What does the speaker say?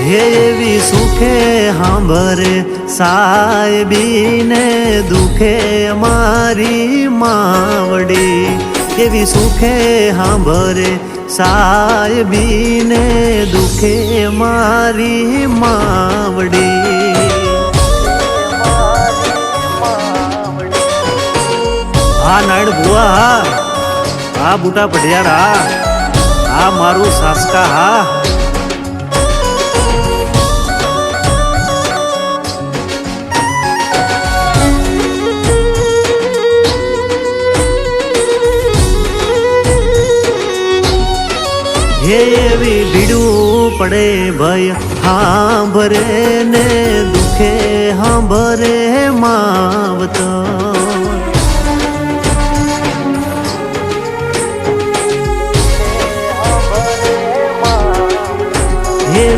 હે એવી સુખે હાંભરે સાહેબીને દુખે મારી માવડી, એવી સુખે હાંભરે સાહેબીને દુખે મારી માવડી. હા નાયણ બુઆ, હા બુટા પઢિયાર, હા મારું સાસકા, હા એવી ભીડું પડે ભય હાંભરે ને દુખે હાંભરે માવતર.